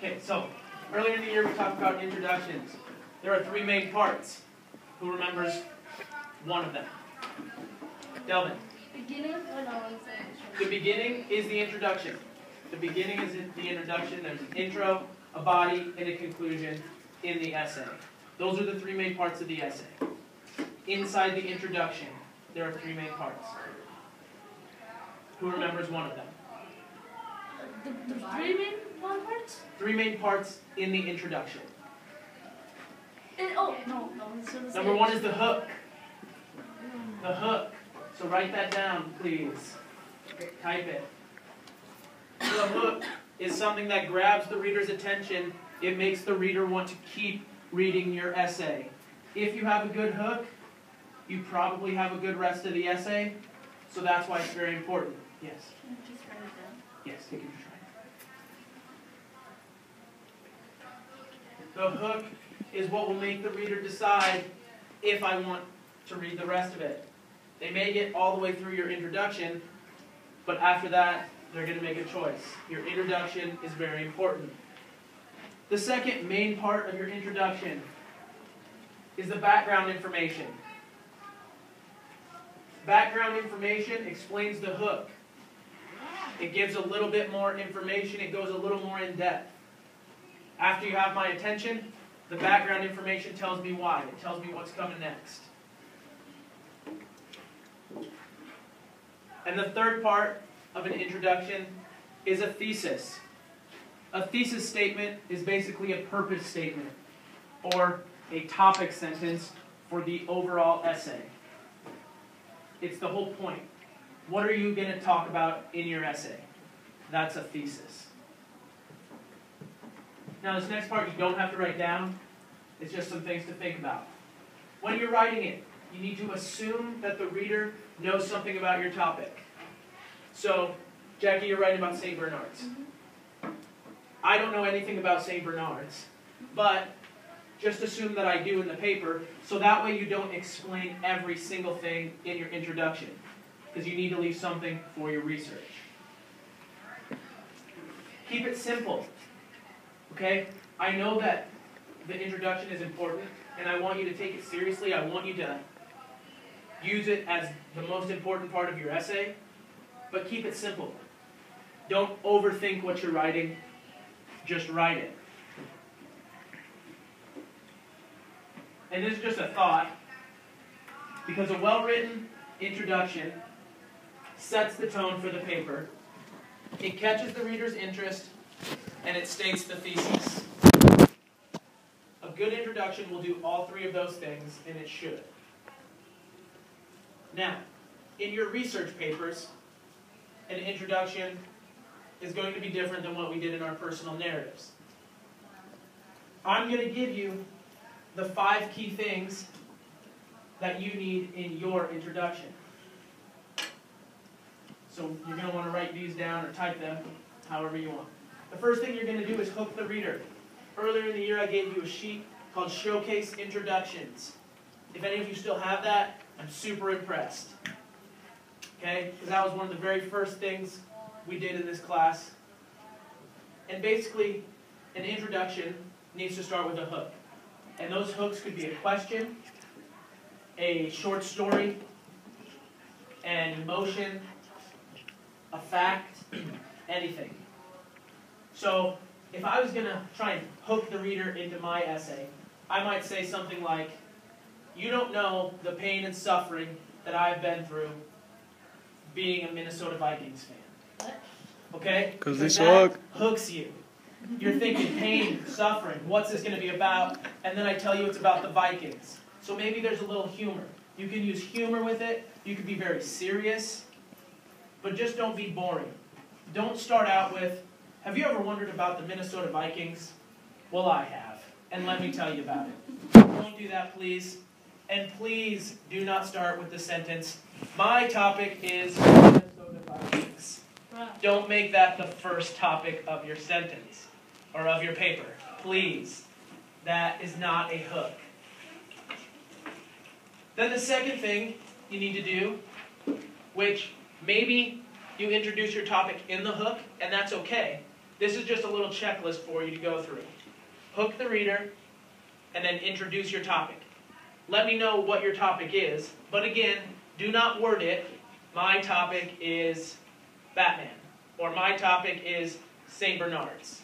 Okay, so earlier in the year we talked about introductions. There are three main parts. Who remembers one of them? Delvin. Beginning? The beginning is the introduction. The beginning is the introduction. There's an intro, a body, and a conclusion in the essay. Those are the three main parts of the essay. Inside the introduction, there are three main parts. Who remembers one of them? The three main parts? Three main parts in the introduction. Number one is the hook. The hook. So write that down, please. Type it. The hook is something that grabs the reader's attention. It makes the reader want to keep reading your essay. If you have a good hook, you probably have a good rest of the essay. So that's why it's very important. Yes? Can you just write it down? Yes, take your try. The hook is what will make the reader decide if I want to read the rest of it. They may get all the way through your introduction, but after that, they're going to make a choice. Your introduction is very important. The second main part of your introduction is the background information. Background information explains the hook. It gives a little bit more information. It goes a little more in depth. After you have my attention, the background information tells me why. It tells me what's coming next. And the third part of an introduction is a thesis. A thesis statement is basically a purpose statement or a topic sentence for the overall essay. It's the whole point. What are you going to talk about in your essay? That's a thesis. Now this next part you don't have to write down. It's just some things to think about. When you're writing it, you need to assume that the reader knows something about your topic. So, Jackie, you're writing about St. Bernard's. I don't know anything about St. Bernard's, but just assume that I do in the paper, so that way you don't explain every single thing in your introduction, because you need to leave something for your research. Keep it simple, okay? I know that the introduction is important, and I want you to take it seriously. I want you to use it as the most important part of your essay, but keep it simple. Don't overthink what you're writing. Just write it. And this is just a thought, because a well-written introduction sets the tone for the paper. It catches the reader's interest, and it states the thesis. A good introduction will do all three of those things, and it should. Now, in your research papers, an introduction is going to be different than what we did in our personal narratives. I'm going to give you the 5 key things that you need in your introduction. So you're going to want to write these down or type them however you want. The first thing you're going to do is hook the reader. Earlier in the year I gave you a sheet called Showcase Introductions. If any of you still have that, I'm super impressed. Okay? Because that was one of the very first things we did in this class. And basically, an introduction needs to start with a hook. And those hooks could be a question, a short story, an emotion, a fact, anything. So, if I was going to try and hook the reader into my essay, I might say something like, you don't know the pain and suffering that I've been through being a Minnesota Vikings fan. Okay? Because they that suck. Hooks you. You're thinking pain, suffering, what's this going to be about? And then I tell you it's about the Vikings. So maybe there's a little humor. You can use humor with it. You can be very serious. But just don't be boring. Don't start out with, have you ever wondered about the Minnesota Vikings? Well, I have. And let me tell you about it. Don't do that, please. And please do not start with the sentence, my topic is Minnesota Vikings. Don't make that the first topic of your sentence or of your paper. Please. That is not a hook. Then the second thing you need to do, which maybe you introduce your topic in the hook, and that's okay. This is just a little checklist for you to go through. Hook the reader, and then introduce your topic. Let me know what your topic is, but again, do not word it, my topic is Batman, or my topic is St. Bernards.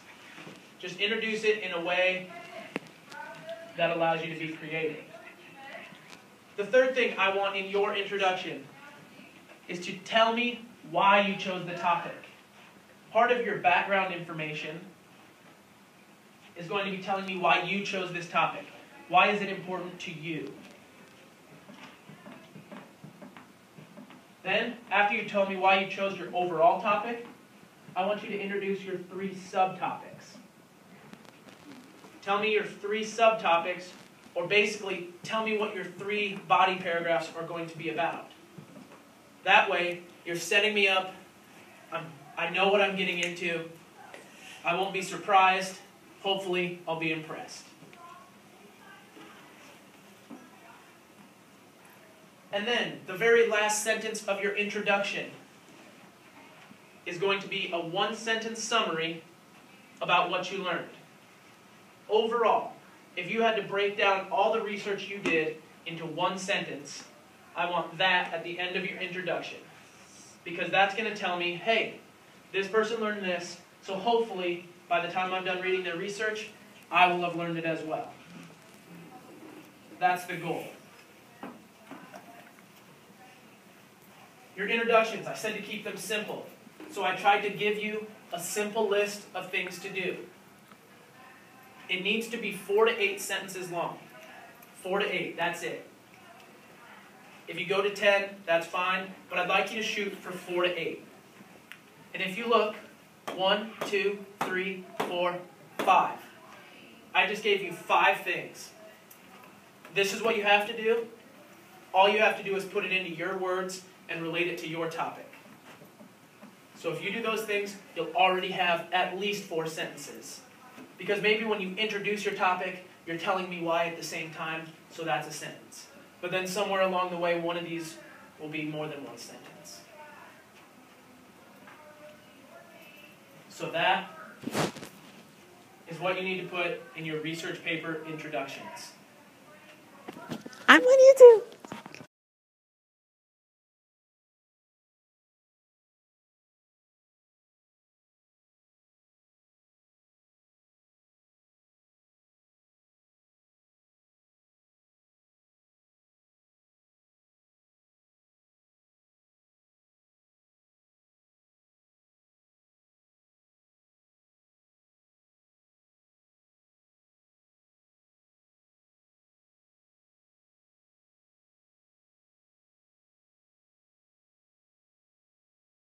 Just introduce it in a way that allows you to be creative. The third thing I want in your introduction is to tell me why you chose the topic. Part of your background information is going to be telling me why you chose this topic. Why is it important to you? Then, after you told me why you chose your overall topic, I want you to introduce your 3 subtopics. Tell me your 3 subtopics, or basically, tell me what your 3 body paragraphs are going to be about. That way, you're setting me up. I know what I'm getting into. I won't be surprised. Hopefully, I'll be impressed. And then, the very last sentence of your introduction is going to be a 1-sentence summary about what you learned. Overall, if you had to break down all the research you did into 1 sentence, I want that at the end of your introduction. Because that's going to tell me, hey, this person learned this, so hopefully, by the time I'm done reading their research, I will have learned it as well. That's the goal. Your introductions, I said to keep them simple. So I tried to give you a simple list of things to do. It needs to be 4 to 8 sentences long. 4 to 8, that's it. If you go to 10, that's fine, but I'd like you to shoot for 4 to 8. And if you look, 1, 2, 3, 4, 5. I just gave you 5 things. This is what you have to do. All you have to do is put it into your words and relate it to your topic. So if you do those things, you'll already have at least 4 sentences. Because maybe when you introduce your topic, you're telling me why at the same time, so that's a sentence. But then somewhere along the way, one of these will be more than 1 sentence. So that is what you need to put in your research paper introductions. I'm on YouTube.